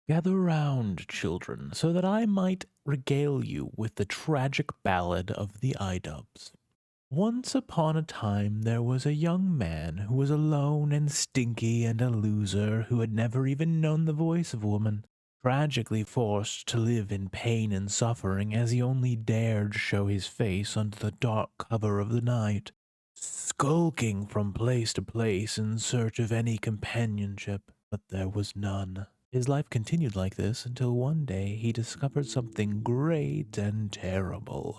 Gather round, children, so that I might regale you with the tragic ballad of the IDubbz. Once upon a time there was a young man who was alone and stinky and a loser who had never even known the voice of woman, tragically forced to live in pain and suffering as he only dared show his face under the dark cover of the night, skulking from place to place in search of any companionship, but there was none. His life continued like this until one day he discovered something great and terrible.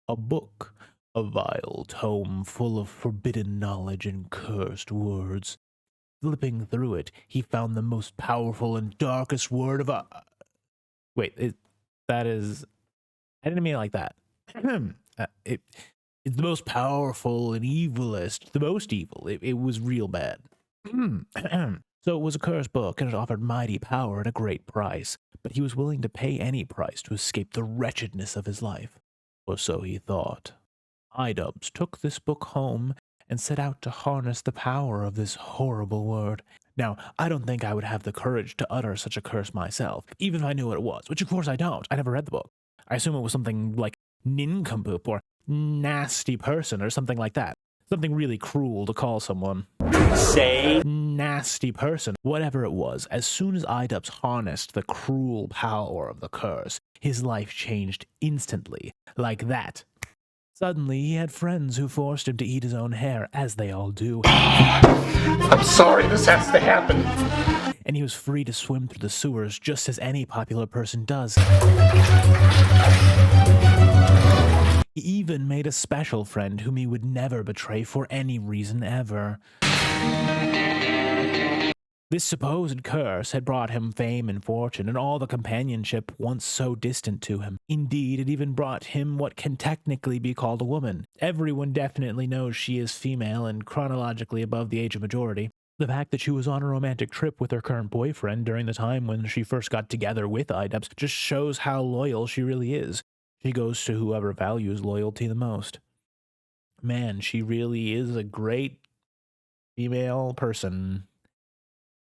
A book, a vile tome full of forbidden knowledge and cursed words. Flipping through it, he found the most powerful and darkest word of a... Wait, that is... I didn't mean it like that. It's the most powerful and evilest, the most evil. It was real bad. So it was a cursed book, and it offered mighty power at a great price, but he was willing to pay any price to escape the wretchedness of his life. Or so he thought. IDubbz took this book home and set out to harness the power of this horrible word. Now, I don't think I would have the courage to utter such a curse myself, even if I knew what it was, which of course I don't. I never read the book. I assume it was something like nincompoop or nasty person or something like that. Something really cruel to call someone. Say nasty person. Whatever it was, as soon as IDubbz harnessed the cruel power of the curse, his life changed instantly, like that. Suddenly, he had friends who forced him to eat his own hair, as they all do. I'm sorry this has to happen. And he was free to swim through the sewers just as any popular person does. He even made a special friend whom he would never betray for any reason ever. This supposed curse had brought him fame and fortune and all the companionship once so distant to him. Indeed, it even brought him what can technically be called a woman. Everyone definitely knows she is female and chronologically above the age of majority. The fact that she was on a romantic trip with her current boyfriend during the time when she first got together with IDubbz just shows how loyal she really is. She goes to whoever values loyalty the most. Man, she really is a great female person.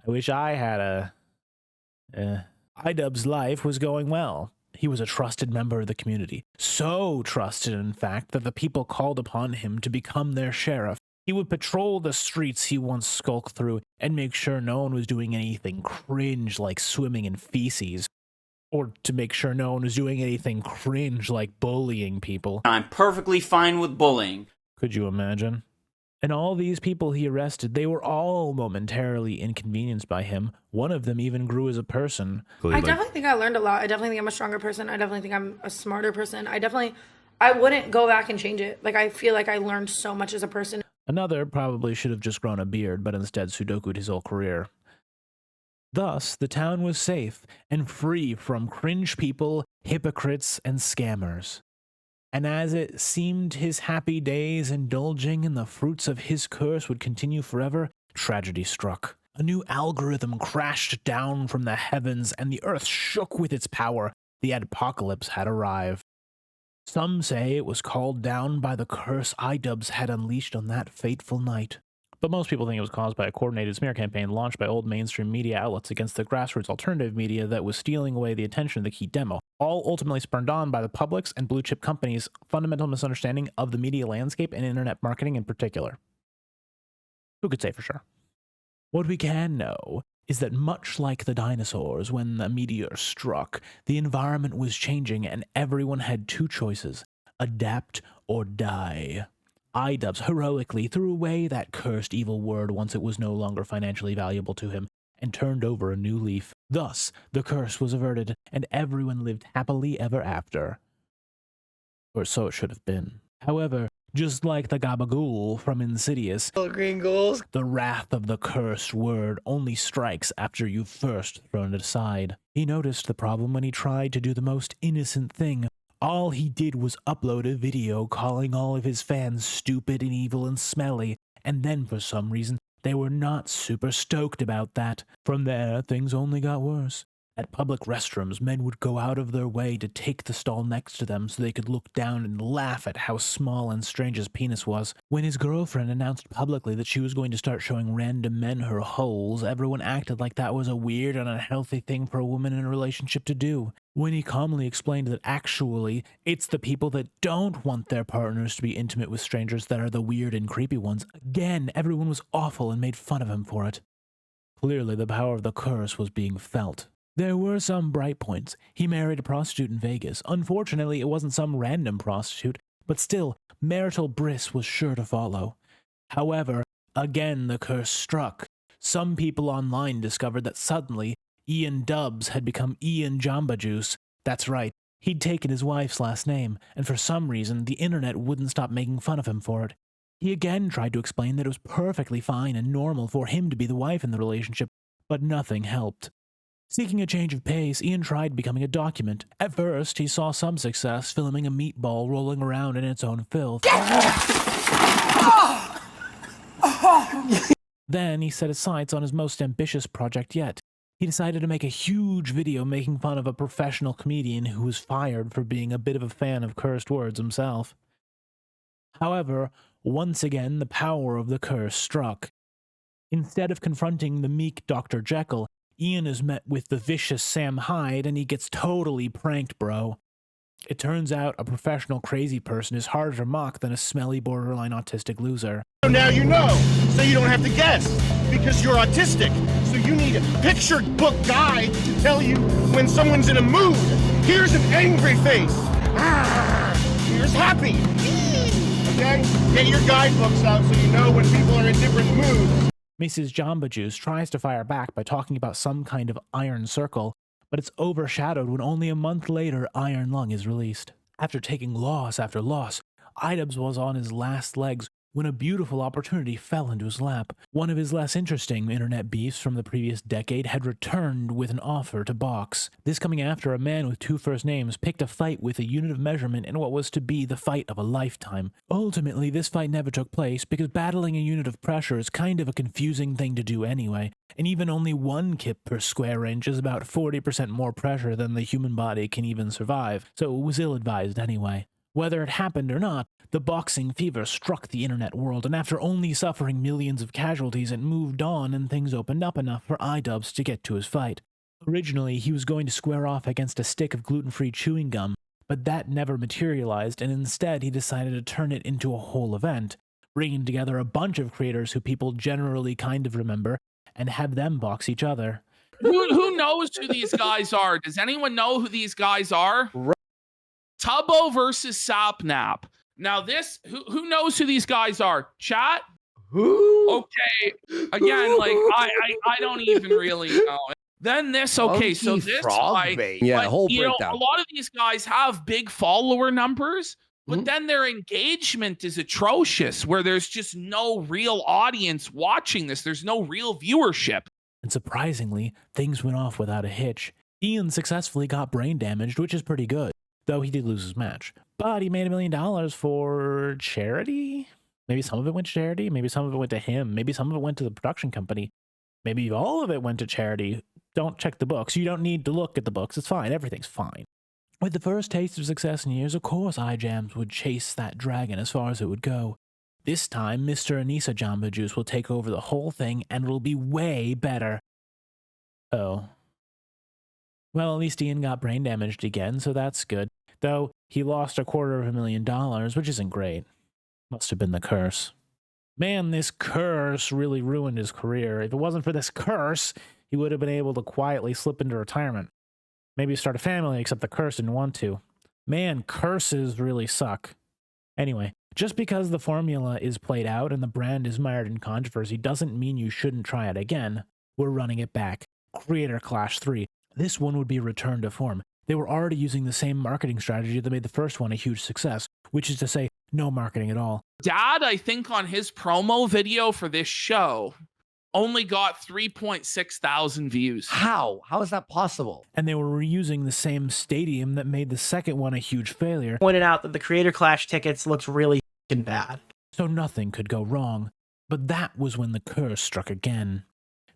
I wish I had a... IDubbz's life was going well. He was a trusted member of the community. So trusted, in fact, that the people called upon him to become their sheriff. He would patrol the streets he once skulked through and make sure no one was doing anything cringe like swimming in feces. Or to make sure no one was doing anything cringe like bullying people. I'm perfectly fine with bullying. Could you imagine? And all these people he arrested, they were all momentarily inconvenienced by him. One of them even grew as a person. I definitely think I learned a lot. I definitely think I'm a stronger person. I definitely think I'm a smarter person. I wouldn't go back and change it. Like, I feel like I learned so much as a person. Another probably should have just grown a beard, but instead Sudoku'd his whole career. Thus, the town was safe and free from cringe people, hypocrites, and scammers. And as it seemed his happy days indulging in the fruits of his curse would continue forever, tragedy struck. A new algorithm crashed down from the heavens, and the earth shook with its power. The apocalypse had arrived. Some say it was called down by the curse IDubbz had unleashed on that fateful night. But most people think it was caused by a coordinated smear campaign launched by old mainstream media outlets against the grassroots alternative media that was stealing away the attention of the key demo, all ultimately spurned on by the public's and blue-chip companies' fundamental misunderstanding of the media landscape and internet marketing in particular. Who could say for sure? What we can know is that much like the dinosaurs when the meteor struck, the environment was changing and everyone had two choices: adapt or die. IDubbz heroically threw away that cursed evil word once it was no longer financially valuable to him, and turned over a new leaf. Thus, the curse was averted, and everyone lived happily ever after. Or so it should have been. However, just like the gabagool from Insidious, the wrath of the cursed word only strikes after you've first thrown it aside. He noticed the problem when he tried to do the most innocent thing. All he did was upload a video calling all of his fans stupid and evil and smelly, and then for some reason they were not super stoked about that. From there, things only got worse. At public restrooms, men would go out of their way to take the stall next to them so they could look down and laugh at how small and strange his penis was. When his girlfriend announced publicly that she was going to start showing random men her holes, everyone acted like that was a weird and unhealthy thing for a woman in a relationship to do. When he calmly explained that actually, it's the people that don't want their partners to be intimate with strangers that are the weird and creepy ones, again, everyone was awful and made fun of him for it. Clearly, the power of the curse was being felt. There were some bright points. He married a prostitute in Vegas. Unfortunately, it wasn't some random prostitute, but still, marital bliss was sure to follow. However, again the curse struck. Some people online discovered that suddenly, IDubbz had become Ian Jamba Juice. That's right, he'd taken his wife's last name, and for some reason, the internet wouldn't stop making fun of him for it. He again tried to explain that it was perfectly fine and normal for him to be the wife in the relationship, but nothing helped. Seeking a change of pace, Ian tried becoming a document. At first, he saw some success filming a meatball rolling around in its own filth. Then he set his sights on his most ambitious project yet. He decided to make a huge video making fun of a professional comedian who was fired for being a bit of a fan of cursed words himself. However, once again, the power of the curse struck. Instead of confronting the meek Dr. Jekyll, Ian is met with the vicious Sam Hyde, and he gets totally pranked, bro. It turns out a professional crazy person is harder to mock than a smelly borderline autistic loser. So now you know, so you don't have to guess, because you're autistic. So you need a picture book guide to tell you when someone's in a mood. Here's an angry face. Here's happy. Okay? Get your guidebooks out so you know when people are in different moods. Mrs. Jamba Juice tries to fire back by talking about some kind of iron circle, but it's overshadowed when only a month later Iron Lung is released. After taking loss after loss, IDubbz was on his last legs when a beautiful opportunity fell into his lap. One of his less interesting internet beefs from the previous decade had returned with an offer to box. This coming after a man with two first names picked a fight with a unit of measurement in what was to be the fight of a lifetime. Ultimately, this fight never took place because battling a unit of pressure is kind of a confusing thing to do anyway, and even only 1 kip per square inch is about 40% more pressure than the human body can even survive, so it was ill-advised anyway. Whether it happened or not, the boxing fever struck the internet world, and after only suffering millions of casualties, it moved on and things opened up enough for IDubbz to get to his fight. Originally, he was going to square off against a stick of gluten-free chewing gum, but that never materialized, and instead he decided to turn it into a whole event, bringing together a bunch of creators who people generally kind of remember, and have them box each other. Who knows who these guys are? Does anyone know who these guys are? Tubbo versus Sapnap. Now this, who knows who these guys are? Chat? Who? Okay. Again, like I don't even really know. Then this, okay, so this like, yeah, whole you know, breakdown. a lot of these guys have big follower numbers, but then their engagement is atrocious, where there's just no real audience watching this. There's no real viewership. And surprisingly, things went off without a hitch. Ian successfully got brain damaged, which is pretty good, though he did lose his match. But he made $1 million for charity? Maybe some of it went to charity, maybe some of it went to him, maybe some of it went to the production company, maybe all of it went to charity. Don't check the books. You don't need to look at the books. It's fine. Everything's fine. With the first taste of success in years, of course iJams would chase that dragon as far as it would go. This time, Mr. Anissa Jamba Juice will take over the whole thing, and it'll be way better. Oh. Well, at least Ian got brain damaged again, so that's good. Though, he lost $250,000, which isn't great. Must have been the curse. Man, this curse really ruined his career. If it wasn't for this curse, he would have been able to quietly slip into retirement. Maybe start a family, except the curse didn't want to. Man, curses really suck. Anyway, just because the formula is played out and the brand is mired in controversy doesn't mean you shouldn't try it again. We're running it back. Creator Clash 3. This one would be a return to form. They were already using the same marketing strategy that made the first one a huge success, which is to say, no marketing at all. Dad, I think on his promo video for this show, only got 3.6 thousand views. How? How is that possible? And they were reusing the same stadium that made the second one a huge failure. Pointed out that the Creator Clash tickets looked really f***ing bad. So nothing could go wrong. But that was when the curse struck again.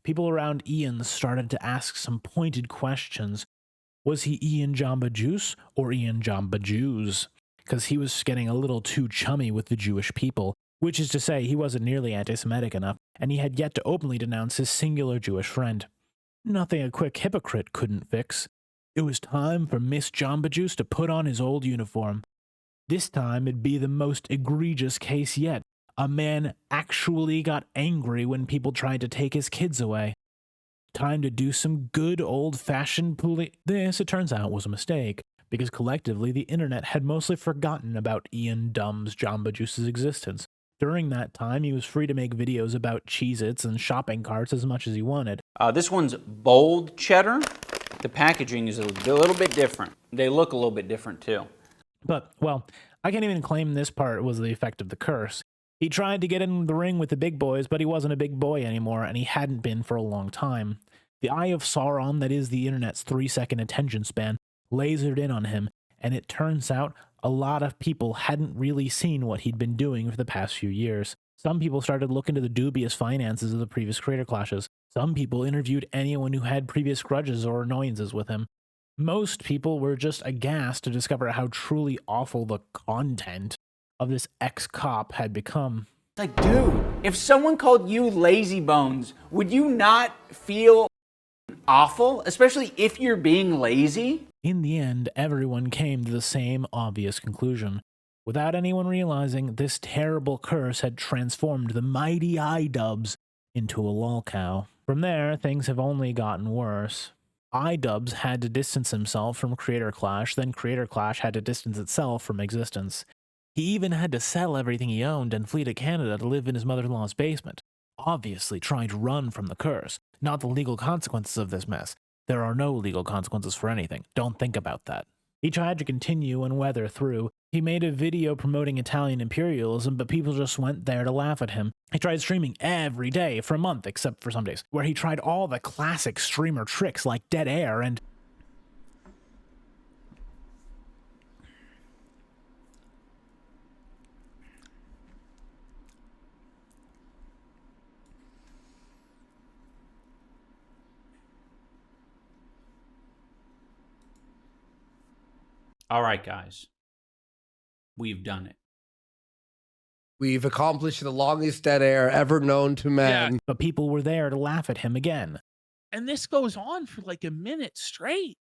people around Ian started to ask some pointed questions. Was he Ian Jamba Juice or Ian Jamba Jews? Because he was getting a little too chummy with the Jewish people, which is to say he wasn't nearly anti-Semitic enough, and he had yet to openly denounce his singular Jewish friend. Nothing a quick hypocrite couldn't fix. It was time for Miss Jamba Juice to put on his old uniform. This time it'd be the most egregious case yet. A man actually got angry when people tried to take his kids away. Time to do some good old-fashioned This, it turns out, was a mistake, because collectively the internet had mostly forgotten about Ian Dumb's Jamba Juice's existence. During that time, he was free to make videos about Cheez-Its and shopping carts as much as he wanted. This one's bold cheddar. The packaging is a little bit different. They look a little bit different too. But, well, I can't even claim this part was the effect of the curse. He tried to get in the ring with the big boys, but he wasn't a big boy anymore, and he hadn't been for a long time. The eye of Sauron, that is the internet's 3-second attention span, lasered in on him, and it turns out a lot of people hadn't really seen what he'd been doing for the past few years. Some people started looking into the dubious finances of the previous creator clashes. Some people interviewed anyone who had previous grudges or annoyances with him. Most people were just aghast to discover how truly awful the content of this ex-cop had become. Like, dude, if someone called you lazy bones, would you not feel awful? Especially if you're being lazy? In the end, everyone came to the same obvious conclusion. Without anyone realizing, this terrible curse had transformed the mighty IDubbz into a lolcow. From there, things have only gotten worse. IDubbz had to distance himself from Creator Clash, then Creator Clash had to distance itself from existence. He even had to sell everything he owned and flee to Canada to live in his mother-in-law's basement, obviously trying to run from the curse, not the legal consequences of this mess. There are no legal consequences for anything. Don't think about that. He tried to continue and weather through. He made a video promoting Italian imperialism, but people just went there to laugh at him. He tried streaming every day for a month, except for some days, where he tried all the classic streamer tricks like dead air and... All right, guys. We've done it. We've accomplished the longest dead air ever known to man. But people were there to laugh at him again. And this goes on for like a minute straight.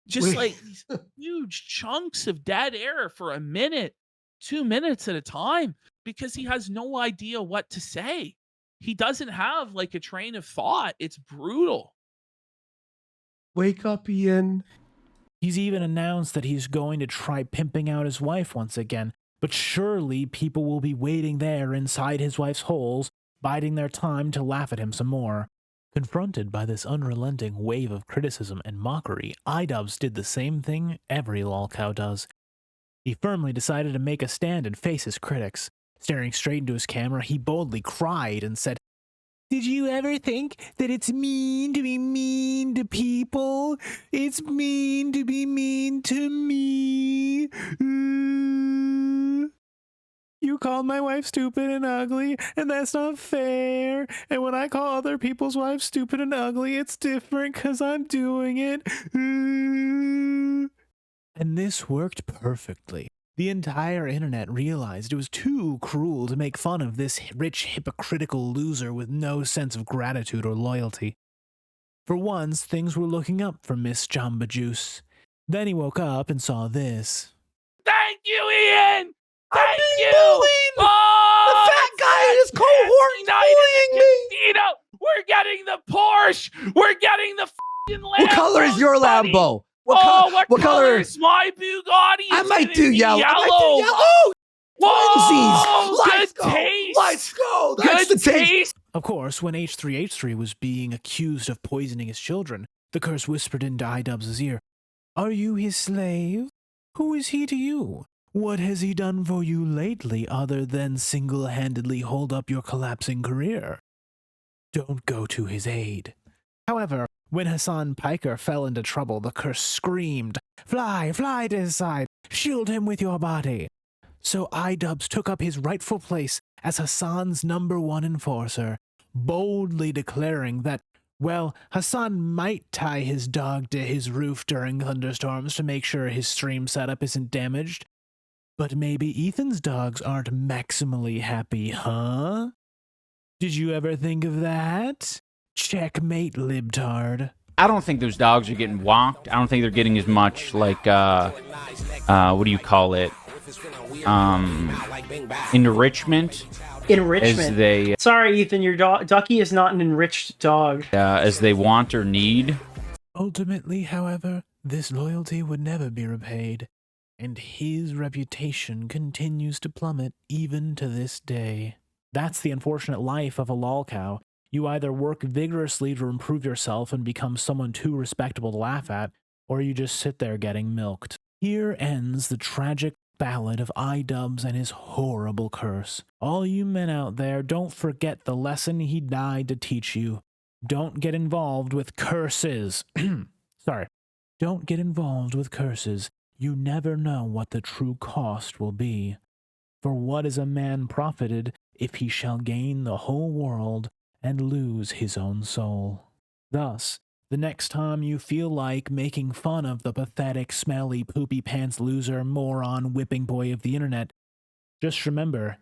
Just like these huge chunks of dead air for a minute, 2 minutes at a time, because he has no idea what to say. He doesn't have like a train of thought. It's brutal. Wake up, Ian. He's even announced that he's going to try pimping out his wife once again, but surely people will be waiting there inside his wife's holes, biding their time to laugh at him some more. Confronted by this unrelenting wave of criticism and mockery, IDubbz did the same thing every lolcow does. He firmly decided to make a stand and face his critics. Staring straight into his camera, he boldly cried and said, "Did you ever think that it's mean to be mean to people? It's mean to be mean to me. You called my wife stupid and ugly, and that's not fair. And when I call other people's wives stupid and ugly, it's different because I'm doing it." And this worked perfectly. The entire internet realized it was too cruel to make fun of this rich, hypocritical loser with no sense of gratitude or loyalty. For once, things were looking up for Miss Jamba Juice. Then he woke up and saw this. Thank you, Ian! Thank you! Bullied! Oh, The fat guy and his cohort is bullying me! Casino! We're getting the Porsche! We're getting the f***ing Lambo! What color is your buddy. Lambo? What color is my Bugatti? I It's might gonna do be yellow. I might do yellow. Whoa! Let's Good go. taste! Let's go. That's Good the taste. taste! Of course, when H3H3 was being accused of poisoning his children, the curse whispered into IDubbz's ear, "Are you his slave? Who is he to you? What has he done for you lately other than single-handedly hold up your collapsing career? Don't go to his aid." However, when Hassan Piker fell into trouble, the curse screamed, "Fly, fly to his side, shield him with your body." So IDubbz took up his rightful place as Hassan's #1 enforcer, boldly declaring that Well, Hassan might tie his dog to his roof during thunderstorms to make sure his stream setup isn't damaged. But maybe Ethan's dogs aren't maximally happy, huh? Did you ever think of that? Checkmate, libtard. I don't think those dogs are getting walked. I don't think they're getting as much, like, what do you call it? Enrichment. Enrichment. As they, Sorry, Ethan, your Ducky is not an enriched dog. as they want or need. Ultimately, however, this loyalty would never be repaid, and his reputation continues to plummet even to this day. That's the unfortunate life of a lolcow. You either work vigorously to improve yourself and become someone too respectable to laugh at, or you just sit there getting milked. Here ends the tragic ballad of IDubbz and his horrible curse. All you men out there, don't forget the lesson he died to teach you. Don't get involved with curses. Sorry. Don't get involved with curses. You never know what the true cost will be. For what is a man profited if he shall gain the whole world and lose his own soul? Thus, the next time you feel like making fun of the pathetic, smelly, poopy pants loser, moron, whipping boy of the internet, just remember,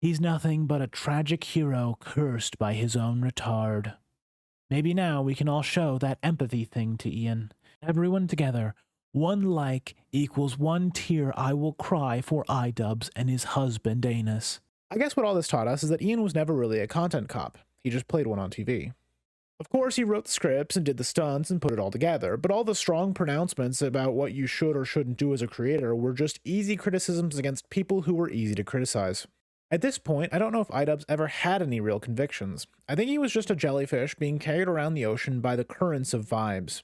he's nothing but a tragic hero cursed by his own retard. Maybe now we can all show that empathy thing to Ian. Everyone together, 1 like equals 1 tear I will cry for IDubbz and his husband Anus. I guess what all this taught us is that Ian was never really a content cop. He just played one on TV. Of course, he wrote the scripts and did the stunts and put it all together, but all the strong pronouncements about what you should or shouldn't do as a creator were just easy criticisms against people who were easy to criticize. At this point, I don't know if IDubbz ever had any real convictions. I think he was just a jellyfish being carried around the ocean by the currents of vibes.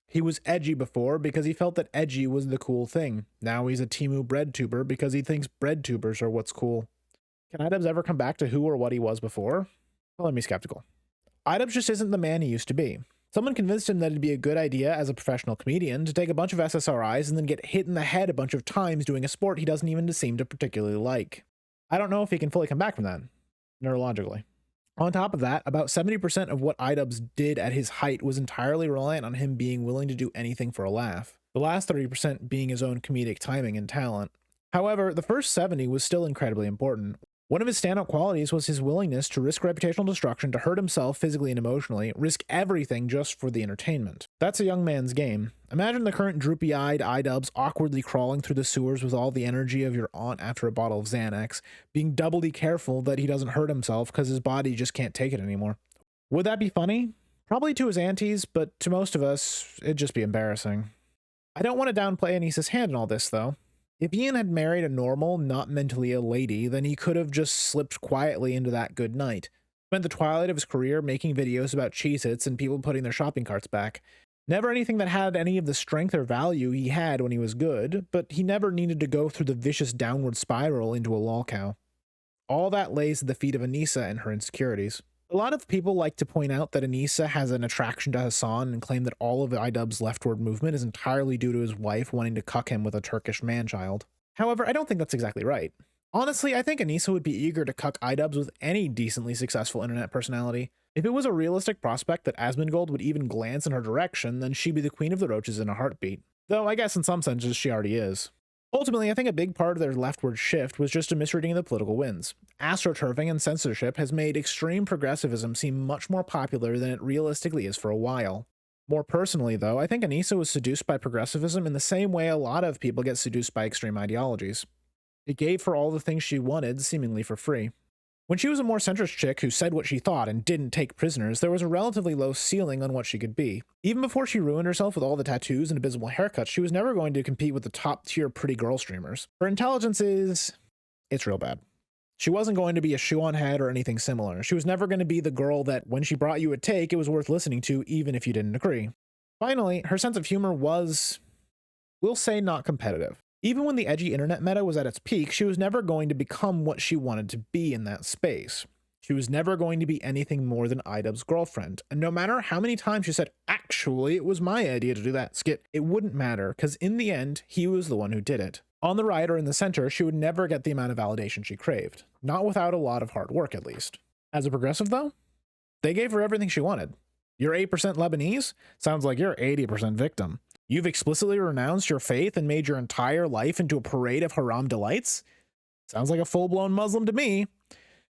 He was edgy before because he felt that edgy was the cool thing. Now he's a Temu bread tuber because he thinks bread tubers are what's cool. Can IDubbz ever come back to who or what he was before? Well, I'm skeptical. IDubbz just isn't the man he used to be. Someone convinced him that it'd be a good idea as a professional comedian to take a bunch of SSRIs and then get hit in the head a bunch of times doing a sport he doesn't even seem to particularly like. I don't know if he can fully come back from that, neurologically. On top of that, about 70% of what IDubbz did at his height was entirely reliant on him being willing to do anything for a laugh. The last 30% being his own comedic timing and talent. However, the first 70 was still incredibly important. One of his standout qualities was his willingness to risk reputational destruction, to hurt himself physically and emotionally, risk everything just for the entertainment. That's a young man's game. Imagine the current droopy-eyed IDubbz awkwardly crawling through the sewers with all the energy of your aunt after a bottle of Xanax, being doubly careful that he doesn't hurt himself because his body just can't take it anymore. Would that be funny? Probably to his aunties, but to most of us, it'd just be embarrassing. I don't want to downplay Anissa's hand in all this, though. If Ian had married a normal, not mentally ill lady, then he could have just slipped quietly into that good night. Spent the twilight of his career making videos about Cheez-Its and people putting their shopping carts back. Never anything that had any of the strength or value he had when he was good, but he never needed to go through the vicious downward spiral into a lolcow. All that lays at the feet of Anissa and her insecurities. A lot of people like to point out that Anissa has an attraction to Hassan and claim that all of IDubbz's leftward movement is entirely due to his wife wanting to cuck him with a Turkish man-child. However, I don't think that's exactly right. Honestly, I think Anissa would be eager to cuck IDubbz with any decently successful internet personality. If it was a realistic prospect that Asmongold would even glance in her direction, then she'd be the queen of the roaches in a heartbeat. Though I guess in some senses she already is. Ultimately, I think a big part of their leftward shift was just a misreading of the political winds. Astroturfing and censorship has made extreme progressivism seem much more popular than it realistically is for a while. More personally, though, I think Anissa was seduced by progressivism in the same way a lot of people get seduced by extreme ideologies. It gave her all the things she wanted, seemingly for free. When she was a more centrist chick who said what she thought and didn't take prisoners, there was a relatively low ceiling on what she could be. Even before she ruined herself with all the tattoos and abysmal haircuts, she was never going to compete with the top-tier pretty girl streamers. Her intelligence it's real bad. She wasn't going to be a shoe-on head or anything similar. She was never going to be the girl that, when she brought you a take, it was worth listening to, even if you didn't agree. Finally, her sense of humor was, we'll say, not competitive. Even when the edgy internet meta was at its peak, she was never going to become what she wanted to be in that space. She was never going to be anything more than IDubbz's girlfriend, and no matter how many times she said, actually, it was my idea to do that skit, it wouldn't matter, because in the end, he was the one who did it. On the right or in the center, she would never get the amount of validation she craved. Not without a lot of hard work, at least. As a progressive, though, they gave her everything she wanted. You're 8% Lebanese? Sounds like you're 80% victim. You've explicitly renounced your faith and made your entire life into a parade of haram delights? Sounds like a full-blown Muslim to me.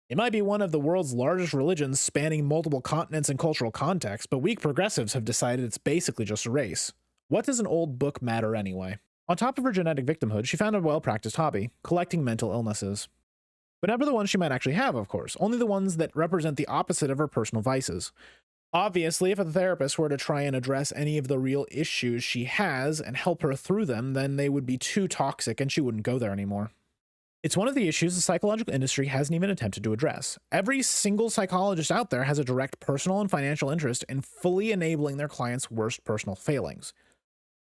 It might be one of the world's largest religions spanning multiple continents and cultural contexts, but weak progressives have decided it's basically just a race. What does an old book matter anyway? On top of her genetic victimhood, she found a well-practiced hobby, collecting mental illnesses. But never the ones she might actually have, of course, only the ones that represent the opposite of her personal vices. Obviously, if a therapist were to try and address any of the real issues she has and help her through them, then they would be too toxic and she wouldn't go there anymore. It's one of the issues the psychological industry hasn't even attempted to address. Every single psychologist out there has a direct personal and financial interest in fully enabling their clients' worst personal failings.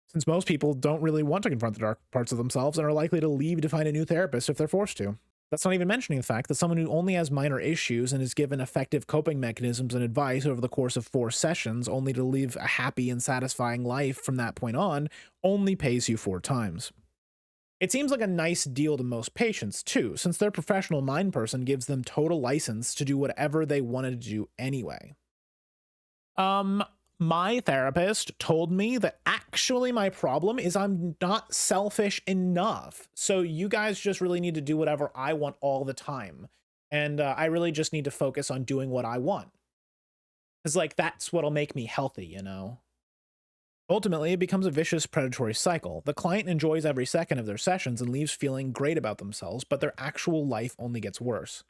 Since most people don't really want to confront the dark parts of themselves and are likely to leave to find a new therapist if they're forced to. That's not even mentioning the fact that someone who only has minor issues and is given effective coping mechanisms and advice over the course of 4 sessions only to live a happy and satisfying life from that point on only pays you 4 times. It seems like a nice deal to most patients, too, since their professional mind person gives them total license to do whatever they wanted to do anyway. My therapist told me that actually my problem is I'm not selfish enough. So you guys just really need to do whatever I want all the time. And I really just need to focus on doing what I want. It's like, that's what'll make me healthy, you know? Ultimately, it becomes a vicious predatory cycle. The client enjoys every second of their sessions and leaves feeling great about themselves, but their actual life only gets worse.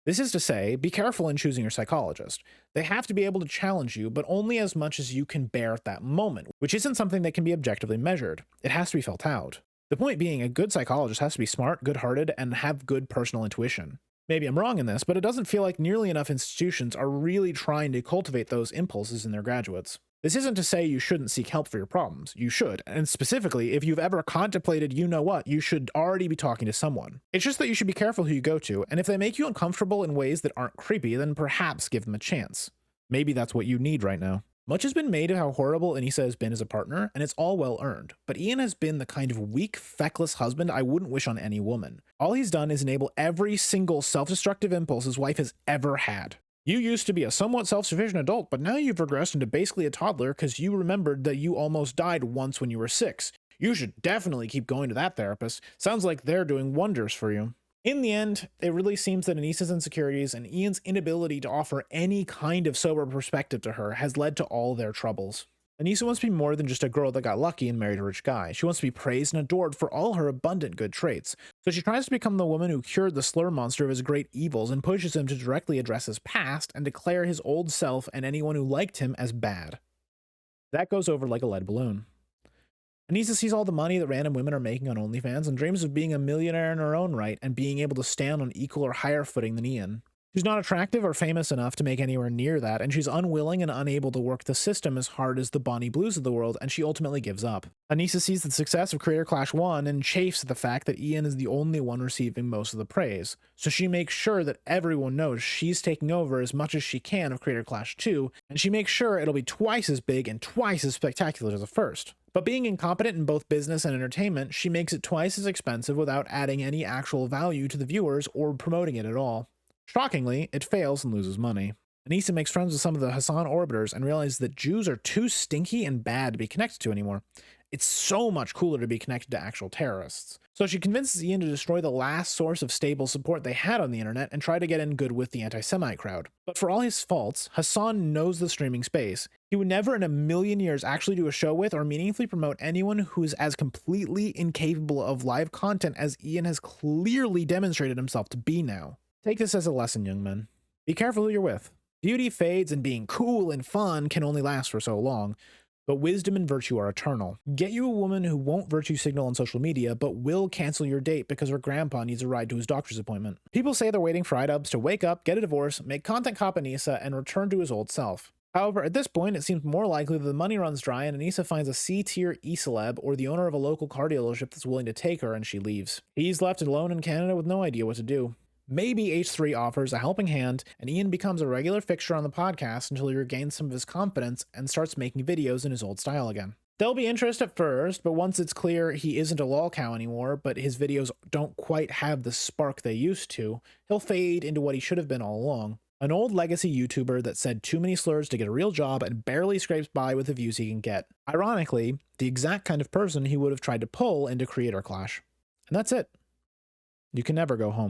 This is to say, be careful in choosing your psychologist. They have to be able to challenge you, but only as much as you can bear at that moment, which isn't something that can be objectively measured. It has to be felt out. The point being, a good psychologist has to be smart, good-hearted, and have good personal intuition. Maybe I'm wrong in this, but it doesn't feel like nearly enough institutions are really trying to cultivate those impulses in their graduates. This isn't to say you shouldn't seek help for your problems. You should. And specifically, if you've ever contemplated you-know-what, you should already be talking to someone. It's just that you should be careful who you go to, and if they make you uncomfortable in ways that aren't creepy, then perhaps give them a chance. Maybe that's what you need right now. Much has been made of how horrible Anissa has been as a partner, and it's all well earned. But Ian has been the kind of weak, feckless husband I wouldn't wish on any woman. All he's done is enable every single self-destructive impulse his wife has ever had. You used to be a somewhat self-sufficient adult, but now you've regressed into basically a toddler because you remembered that you almost died once when you were 6. You should definitely keep going to that therapist. Sounds like they're doing wonders for you. In the end, it really seems that Anissa's insecurities and Ian's inability to offer any kind of sober perspective to her has led to all their troubles. Anissa wants to be more than just a girl that got lucky and married a rich guy. She wants to be praised and adored for all her abundant good traits. So she tries to become the woman who cured the slur monster of his great evils and pushes him to directly address his past and declare his old self and anyone who liked him as bad. That goes over like a lead balloon. Anissa sees all the money that random women are making on OnlyFans and dreams of being a millionaire in her own right and being able to stand on equal or higher footing than Ian. She's not attractive or famous enough to make anywhere near that, and she's unwilling and unable to work the system as hard as the Bonnie Blues of the world, and she ultimately gives up. Anissa sees the success of Creator Clash 1 and chafes at the fact that Ian is the only one receiving most of the praise, so she makes sure that everyone knows she's taking over as much as she can of Creator Clash 2, and she makes sure it'll be twice as big and twice as spectacular as the first. But being incompetent in both business and entertainment, she makes it twice as expensive without adding any actual value to the viewers or promoting it at all. Shockingly, it fails and loses money. Anissa makes friends with some of the Hassan orbiters and realizes that Jews are too stinky and bad to be connected to anymore. It's so much cooler to be connected to actual terrorists. So she convinces Ian to destroy the last source of stable support they had on the internet and try to get in good with the anti-Semite crowd. But for all his faults, Hassan knows the streaming space. He would never in a million years actually do a show with or meaningfully promote anyone who is as completely incapable of live content as Ian has clearly demonstrated himself to be now. Take this as a lesson, young men. Be careful who you're with. Beauty fades and being cool and fun can only last for so long, but wisdom and virtue are eternal. Get you a woman who won't virtue signal on social media, but will cancel your date because her grandpa needs a ride to his doctor's appointment. People say they're waiting for IDubbz to wake up, get a divorce, make content cop Anissa, and return to his old self. However, at this point, it seems more likely that the money runs dry and Anissa finds a C-tier e-celeb or the owner of a local car dealership that's willing to take her and she leaves. He's left alone in Canada with no idea what to do. Maybe H3 offers a helping hand and Ian becomes a regular fixture on the podcast until he regains some of his confidence and starts making videos in his old style again. There'll be interest at first, but once it's clear he isn't a lol cow anymore, but his videos don't quite have the spark they used to, he'll fade into what he should have been all along. An old legacy YouTuber that said too many slurs to get a real job and barely scrapes by with the views he can get. Ironically, the exact kind of person he would have tried to pull into Creator Clash. And that's it. You can never go home.